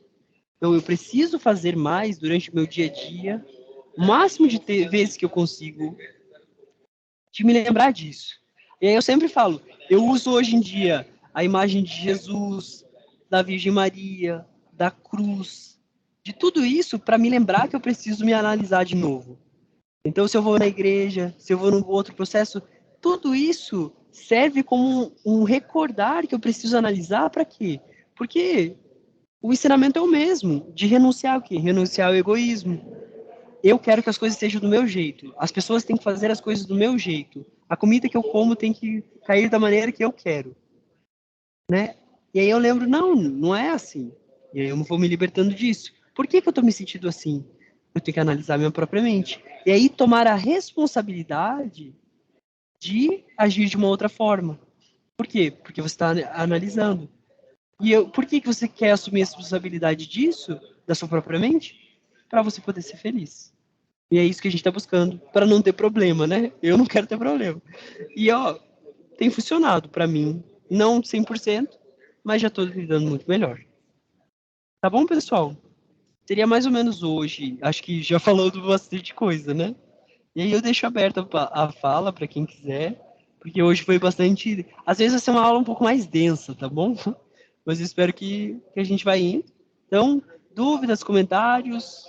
Então, eu preciso fazer mais durante o meu dia a dia, o máximo de vezes que eu consigo, de me lembrar disso. E aí eu sempre falo, eu uso hoje em dia a imagem de Jesus, da Virgem Maria, da cruz, de tudo isso para me lembrar que eu preciso me analisar de novo. Então, se eu vou na igreja, se eu vou num outro processo, tudo isso serve como um recordar que eu preciso analisar para quê? Porque o ensinamento é o mesmo, de renunciar ao quê? Renunciar ao egoísmo. Eu quero que as coisas sejam do meu jeito. As pessoas têm que fazer as coisas do meu jeito. A comida que eu como tem que cair da maneira que eu quero, né? E aí eu lembro, não, não é assim. E aí eu vou me libertando disso. Por que que eu tô me sentindo assim? Eu tenho que analisar minha própria mente. E aí tomar a responsabilidade de agir de uma outra forma. Por quê? Porque você está analisando. Por que que você quer assumir a responsabilidade disso, da sua própria mente? Para você poder ser feliz. E é isso que a gente está buscando, para não ter problema, né? Eu não quero ter problema. E, ó, tem funcionado para mim. Não 100%, mas já estou lidando muito melhor. Tá bom, pessoal? Seria mais ou menos hoje. Acho que já falou de bastante coisa, né? E aí eu deixo aberta a fala para quem quiser, porque hoje foi bastante. Às vezes vai ser uma aula um pouco mais densa, tá bom? Mas eu espero que a gente vai indo. Então, dúvidas, comentários,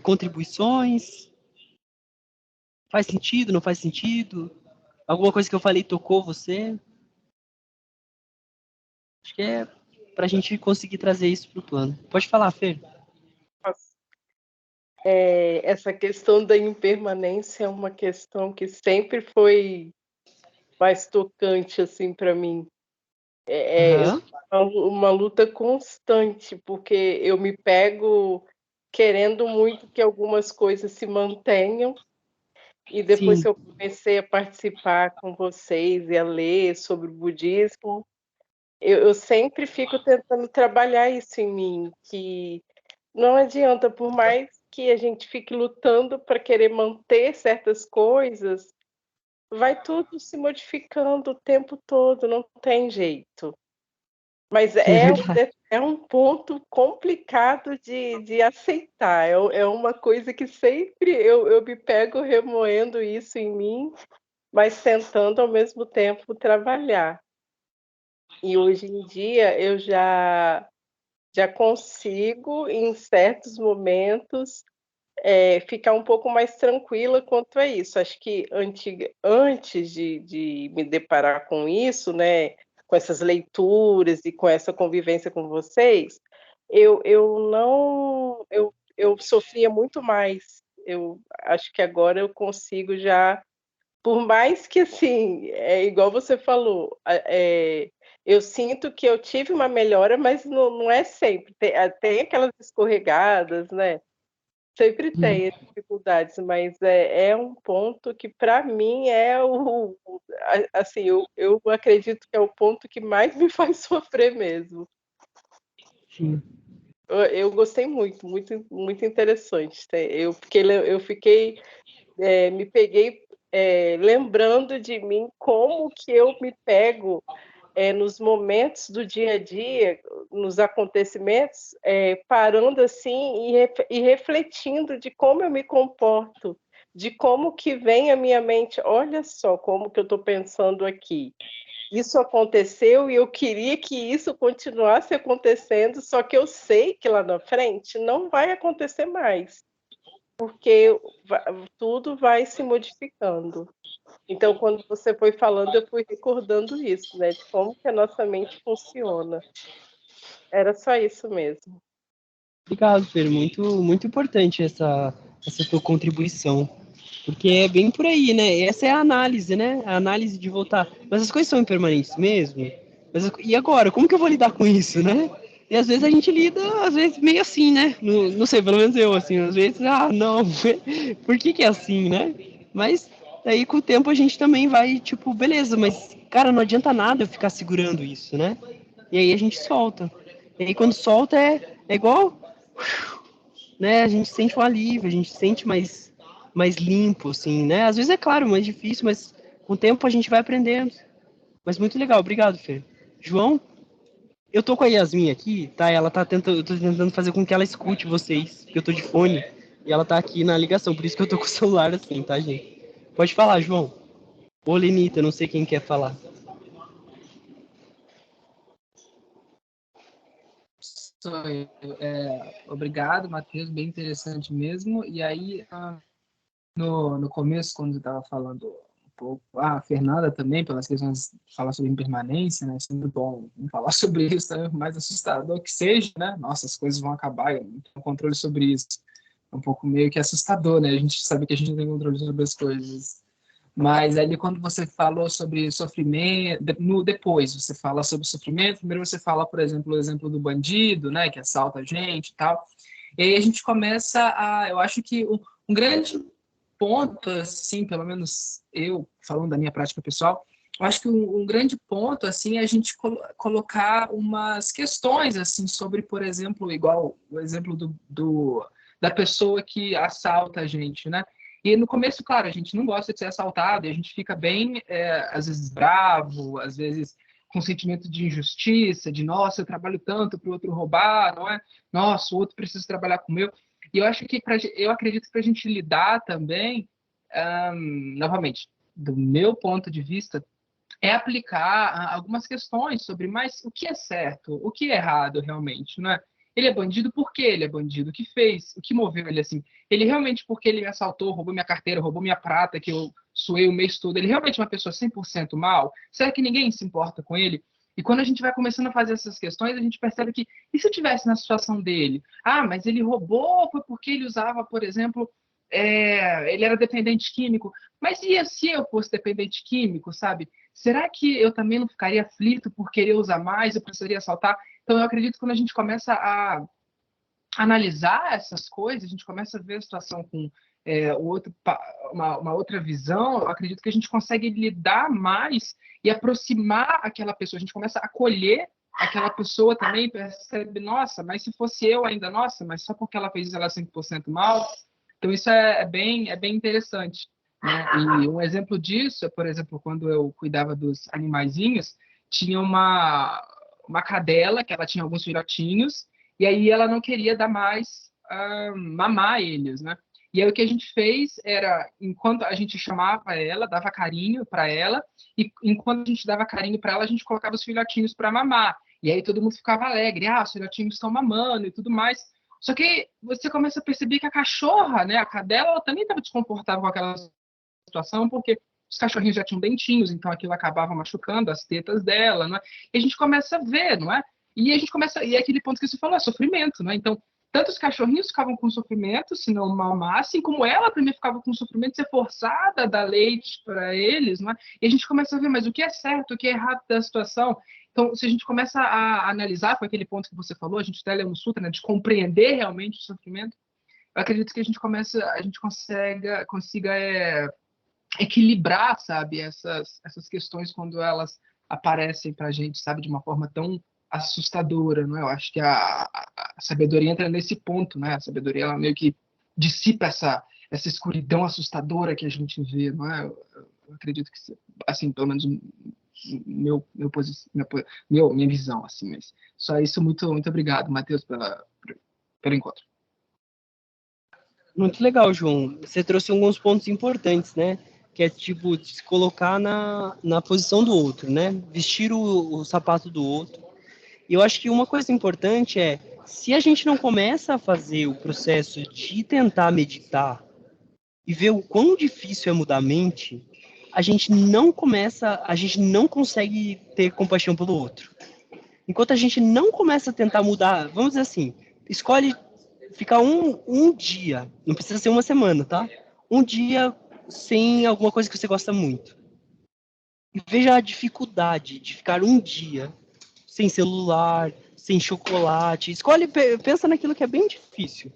contribuições. Faz sentido, não faz sentido? Alguma coisa que eu falei tocou você? Acho que é para a gente conseguir trazer isso para o plano. Pode falar, Fer. Essa questão da impermanência é uma questão que sempre foi mais tocante assim para mim. Eu Aham. uma luta constante, porque eu me pego querendo muito que algumas coisas se mantenham, e depois Sim. que eu comecei a participar com vocês e a ler sobre o budismo, eu sempre fico tentando trabalhar isso em mim, que não adianta, por mais que a gente fique lutando para querer manter certas coisas, vai tudo se modificando o tempo todo, não tem jeito. Mas É verdade. é um ponto complicado de aceitar, é uma coisa que sempre eu me pego remoendo isso em mim, mas tentando ao mesmo tempo trabalhar. E hoje em dia eu já consigo, em certos momentos, ficar um pouco mais tranquila quanto a isso. Acho que antes de me deparar com isso, né, com essas leituras e com essa convivência com vocês, eu não eu sofria muito mais. Eu acho que agora eu consigo já, por mais que, assim, é igual você falou, eu sinto que eu tive uma melhora, mas não é sempre. Tem aquelas escorregadas, né, sempre Hum. tem as dificuldades, mas é um ponto que para mim é assim, eu acredito que é o ponto que mais me faz sofrer mesmo. Sim. Eu gostei muito, muito, muito interessante. Eu fiquei, me peguei, lembrando de mim como que eu me pego, nos momentos do dia a dia, nos acontecimentos, parando assim e refletindo de como eu me comporto, de como que vem a minha mente: "Olha só como que eu estou pensando aqui. Isso aconteceu e eu queria que isso continuasse acontecendo, só que eu sei que lá na frente não vai acontecer mais, porque va tudo vai se modificando". Então, quando você foi falando, eu fui recordando isso, né, de como que a nossa mente funciona. Era só isso mesmo. Obrigado, Fer. Muito importante essa tua contribuição. Porque é bem por aí, né? Essa é a análise, né? A análise de voltar. Mas as coisas são impermanentes mesmo? E agora? Como que eu vou lidar com isso, né? E às vezes a gente lida, às vezes, meio assim, né? Não sei, pelo menos eu, assim, às vezes, não, por que que é assim, né? Mas daí com o tempo a gente também vai, tipo, beleza, mas, cara, não adianta nada eu ficar segurando isso, né? E aí a gente solta. E aí quando solta é igual, né? A gente sente um alívio, a gente sente mais limpo, assim, né? Às vezes é claro, mais difícil, mas com o tempo a gente vai aprendendo. Mas muito legal, obrigado, Fer. João, eu tô com a Yasmin aqui, tá? Ela tá tentando, eu tô tentando fazer com que ela escute vocês, porque eu tô de fone e ela tá aqui na ligação, por isso que eu tô com o celular assim, tá, gente? Pode falar, João. Ô, Lenita, não sei quem quer falar. Sou eu. Obrigado, Matheus, bem interessante mesmo. E aí, no começo, quando eu estava falando um pouco, a Fernanda também, pelas questões de falar sobre impermanência, né? Sempre bom não falar sobre isso, também, por mais assustador que seja, né? Nossa, as coisas vão acabar, eu não tenho controle sobre isso. É um pouco meio que assustador, né? A gente sabe que a gente não tem controle sobre as coisas. Mas ali quando você falou sobre sofrimento, depois você fala sobre sofrimento, primeiro você fala, por exemplo, o exemplo do bandido, né, que assalta a gente e tal. E aí a gente começa eu acho que um grande ponto, assim, pelo menos eu, falando da minha prática pessoal, eu acho que um grande ponto, assim, é a gente colocar umas questões, assim, sobre, por exemplo, igual o exemplo da pessoa que assalta a gente, né? E no começo, claro, a gente não gosta de ser assaltado, e a gente fica bem, às vezes, bravo, às vezes com sentimento de injustiça, de, nossa, eu trabalho tanto para o outro roubar, não é? Nossa, o outro precisa trabalhar com o meu. E eu acho que, eu acredito que para a gente lidar também, novamente, do meu ponto de vista, é aplicar algumas questões sobre, mas o que é certo, o que é errado realmente, não é? Ele é bandido por quê ele é bandido? O que fez? O que moveu ele assim? Ele realmente, porque ele me assaltou, roubou minha carteira, roubou minha prata, que eu suei o mês todo, ele realmente é uma pessoa 100% mal? Será que ninguém se importa com ele? E quando a gente vai começando a fazer essas questões, a gente percebe que, e se eu tivesse na situação dele? Ah, mas ele roubou, foi porque ele usava, por exemplo, ele era dependente químico. Mas e se eu fosse dependente químico, sabe? Será que eu também não ficaria aflito por querer usar mais, eu precisaria assaltar? Então, eu acredito que quando a gente começa a analisar essas coisas, a gente começa a ver a situação com uma outra visão, eu acredito que a gente consegue lidar mais e aproximar aquela pessoa, a gente começa a acolher aquela pessoa também, percebe, nossa, mas se fosse eu ainda, nossa, mas só porque ela fez isso ela é 100% mal. Então, isso é bem interessante, né? E um exemplo disso é, por exemplo, quando eu cuidava dos animaizinhos, tinha uma cadela que ela tinha alguns filhotinhos, e aí ela não queria dar mais mamar eles, né? E aí o que a gente fez era, enquanto a gente chamava ela, dava carinho para ela, e enquanto a gente dava carinho para ela, a gente colocava os filhotinhos para mamar. E aí todo mundo ficava alegre, os filhotinhos estão mamando e tudo mais. Só que você começa a perceber que a cachorra, né, a cadela, ela também estava desconfortável com aquela situação, porque os cachorrinhos já tinham dentinhos, então aquilo acabava machucando as tetas dela, não é? E a gente começa a ver, não é? E é aquele ponto que você falou, é sofrimento, não é? Então, tanto os cachorrinhos ficavam com sofrimento se não mamassem, como ela também ficava com sofrimento de ser forçada a dar leite para eles, não é? E a gente começa a ver, mas o que é certo, o que é errado da situação? Então, se a gente começa a analisar, foi aquele ponto que você falou, a gente até leu no Sutra, né, de compreender realmente o sofrimento, eu acredito que a gente consiga equilibrar, sabe, essas questões quando elas aparecem para a gente, sabe, de uma forma tão assustadora, não é? Eu acho que a sabedoria entra nesse ponto, né? A sabedoria, ela meio que dissipa essa escuridão assustadora que a gente vê, não é? Eu acredito que, assim, pelo menos minha visão, assim, mas só isso, muito obrigado, Matheus, pelo encontro. Muito legal, João. Você trouxe alguns pontos importantes, né? Que é tipo se colocar na posição do outro, né? Vestir o sapato do outro. E eu acho que uma coisa importante é, se a gente não começa a fazer o processo de tentar meditar e ver o quão difícil é mudar a mente, a gente não consegue ter compaixão pelo outro. Enquanto a gente não começa a tentar mudar, vamos dizer assim, escolhe ficar um dia, não precisa ser uma semana, tá? Um dia sem alguma coisa que você gosta muito. E veja a dificuldade de ficar um dia sem celular, sem chocolate. Escolhe, pensa naquilo que é bem difícil.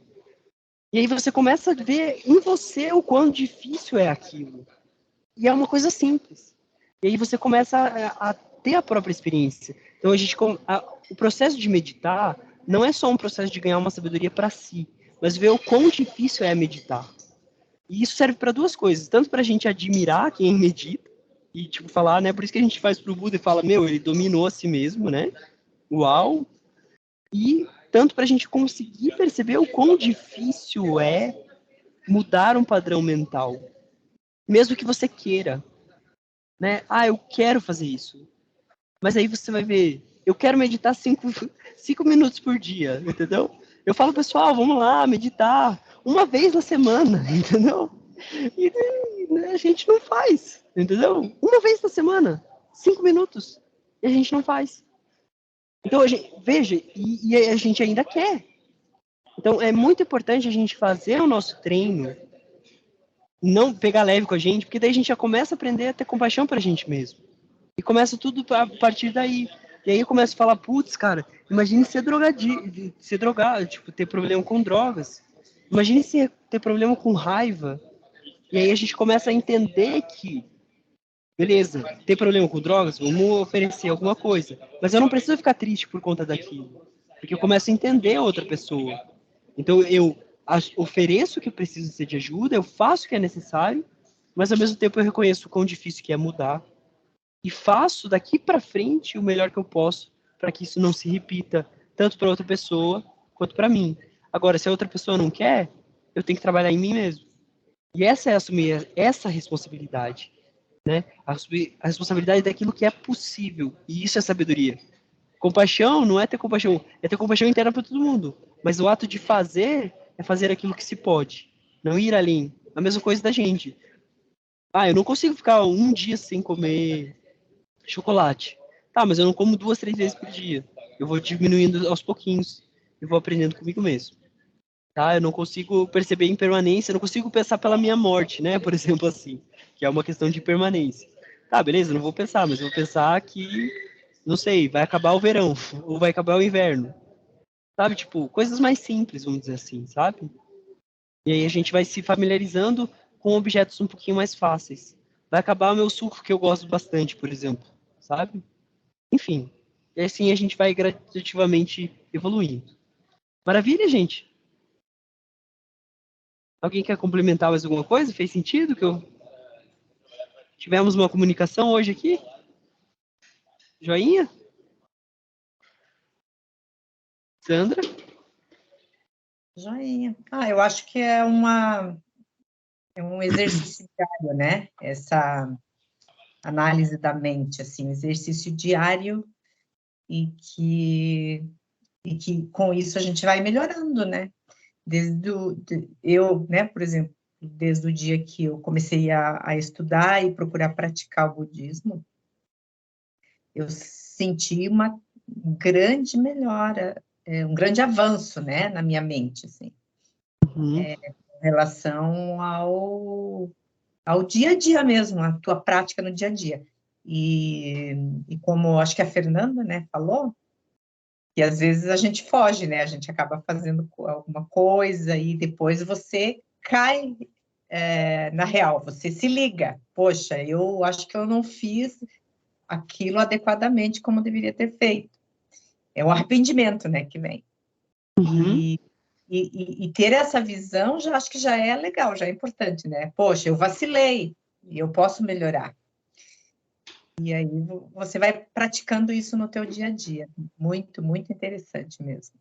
E aí você começa a ver em você o quão difícil é aquilo. E é uma coisa simples. E aí você começa a ter a própria experiência. Então o processo de meditar não é só um processo de ganhar uma sabedoria para si, mas ver o quão difícil é meditar. E isso serve para duas coisas, tanto para a gente admirar quem medita e tipo falar, né? Por isso que a gente faz pro Buda e fala, meu, ele dominou a si mesmo, né? Uau! E tanto para a gente conseguir perceber o quão difícil é mudar um padrão mental, mesmo que você queira, né? Eu quero fazer isso. Mas aí você vai ver, eu quero meditar 5 minutos por dia, entendeu? Eu falo, pessoal, vamos lá, meditar uma vez na semana, entendeu? E né, a gente não faz, entendeu? Uma vez na semana, 5 minutos, e a gente não faz. Então, veja, e a gente ainda quer. Então, é muito importante a gente fazer o nosso treino, não pegar leve com a gente, porque daí a gente já começa a aprender a ter compaixão pra gente mesmo. E começa tudo a partir daí. E aí eu começo a falar, putz, cara, imagine ser drogado, tipo, ter problema com drogas. Imagine ter problema com raiva. E aí a gente começa a entender que, beleza, ter problema com drogas, vamos oferecer alguma coisa. Mas eu não preciso ficar triste por conta daquilo. Porque eu começo a entender a outra pessoa. Então eu ofereço o que eu preciso ser de ajuda, eu faço o que é necessário, mas ao mesmo tempo eu reconheço o quão difícil que é mudar e faço daqui para frente o melhor que eu posso para que isso não se repita tanto para outra pessoa quanto para mim. Agora, se a outra pessoa não quer, eu tenho que trabalhar em mim mesmo. E essa é assumir essa responsabilidade, né? A responsabilidade daquilo que é possível. E isso é sabedoria. Compaixão não é ter compaixão, é ter compaixão interna para todo mundo. Mas o ato de fazer é fazer aquilo que se pode, não ir além. A mesma coisa da gente. Eu não consigo ficar um dia sem comer chocolate. Tá, mas eu não como 2, 3 vezes por dia. Eu vou diminuindo aos pouquinhos. Eu vou aprendendo comigo mesmo. Tá? Eu não consigo perceber impermanência, eu não consigo pensar pela minha morte, né? Por exemplo, assim, que é uma questão de permanência. Tá, beleza, não vou pensar, mas eu vou pensar que, não sei, vai acabar o verão, ou vai acabar o inverno. Sabe, tipo, coisas mais simples, vamos dizer assim, sabe? E aí a gente vai se familiarizando com objetos um pouquinho mais fáceis. Vai acabar o meu suco, que eu gosto bastante, por exemplo, sabe? Enfim, e assim a gente vai gradativamente evoluindo. Maravilha, gente? Alguém quer complementar mais alguma coisa? Fez sentido que tivemos uma comunicação hoje aqui? Joinha? Sandra? Joinha. Eu acho que é uma É um exercício diário, né? Essa análise da mente, assim, um exercício diário e que com isso a gente vai melhorando, né? Eu, né, por exemplo, desde o dia que eu comecei a estudar e procurar praticar o budismo, eu senti uma grande melhora, um grande avanço, né, na minha mente, assim, Uhum. em relação ao dia a dia mesmo, a tua prática no dia a dia. E como acho que a Fernanda, né, falou, que às vezes a gente foge, né, a gente acaba fazendo alguma coisa e depois você cai na real, você se liga, poxa, eu acho que eu não fiz aquilo adequadamente como deveria ter feito. É o arrependimento, né, que vem. Uhum. E ter essa visão, já acho que já é legal, já é importante, né? Poxa, eu vacilei e eu posso melhorar. E aí você vai praticando isso no teu dia a dia. Muito, muito interessante mesmo.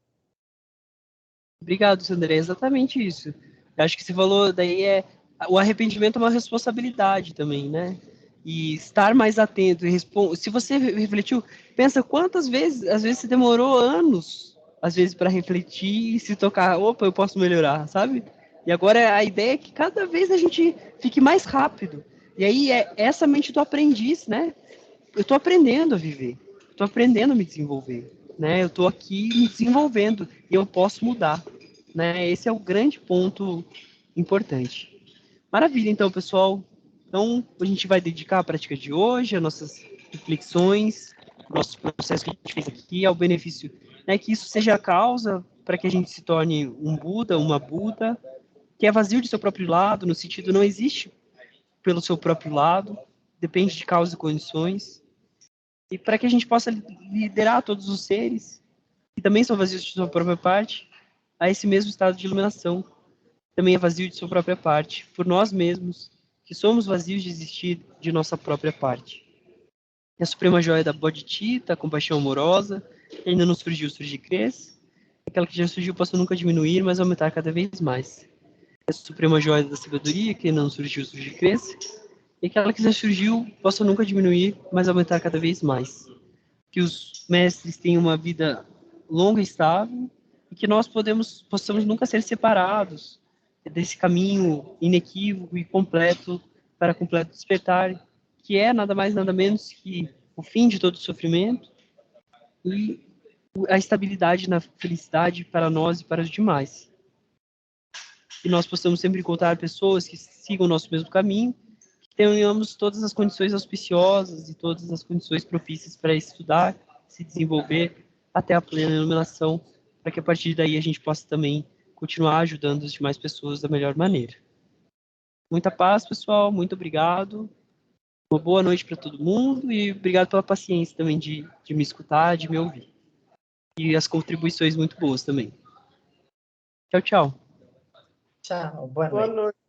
Obrigado, Sandra. É exatamente isso. Eu acho que você falou daí o arrependimento é uma responsabilidade também, né? E estar mais atento e se você refletiu, pensa quantas vezes, às vezes você demorou anos, às vezes para refletir e se tocar, opa, eu posso melhorar, sabe? E agora a ideia é que cada vez a gente fique mais rápido. E aí é essa mente do aprendiz, né? Eu estou aprendendo a viver, estou aprendendo a me desenvolver, né? Eu estou aqui me desenvolvendo e eu posso mudar, né? Esse é o grande ponto importante. Maravilha, então, pessoal. Então, a gente vai dedicar a prática de hoje, as nossas reflexões, o nosso processo que a gente fez aqui, ao benefício, né? Que isso seja a causa para que a gente se torne um Buda, uma Buda, que é vazio de seu próprio lado, no sentido não existe pelo seu próprio lado, depende de causas e condições, e para que a gente possa liderar todos os seres, que também são vazios de sua própria parte, a esse mesmo estado de iluminação, também é vazio de sua própria parte, por nós mesmos, que somos vazios de existir de nossa própria parte. E a suprema joia da Bodhicitta, a compaixão amorosa, que ainda não surgiu, surge e cresce, aquela que já surgiu possa nunca diminuir, mas aumentar cada vez mais. E a suprema joia da sabedoria, que ainda não surgiu, surge e cresce, e aquela que já surgiu possa nunca diminuir, mas aumentar cada vez mais. Que os mestres tenham uma vida longa e estável e que nós possamos nunca ser separados desse caminho inequívoco e completo para completo despertar, que é nada mais nada menos que o fim de todo sofrimento e a estabilidade na felicidade para nós e para os demais. Que nós possamos sempre encontrar pessoas que sigam o nosso mesmo caminho, que tenhamos todas as condições auspiciosas e todas as condições propícias para estudar, se desenvolver até a plena iluminação, para que a partir daí a gente possa também continuar ajudando as demais pessoas da melhor maneira. Muita paz, pessoal, muito obrigado. Uma boa noite para todo mundo e obrigado pela paciência também de me escutar, de me ouvir. E as contribuições muito boas também. Tchau, tchau. Tchau, boa Boa noite. noite.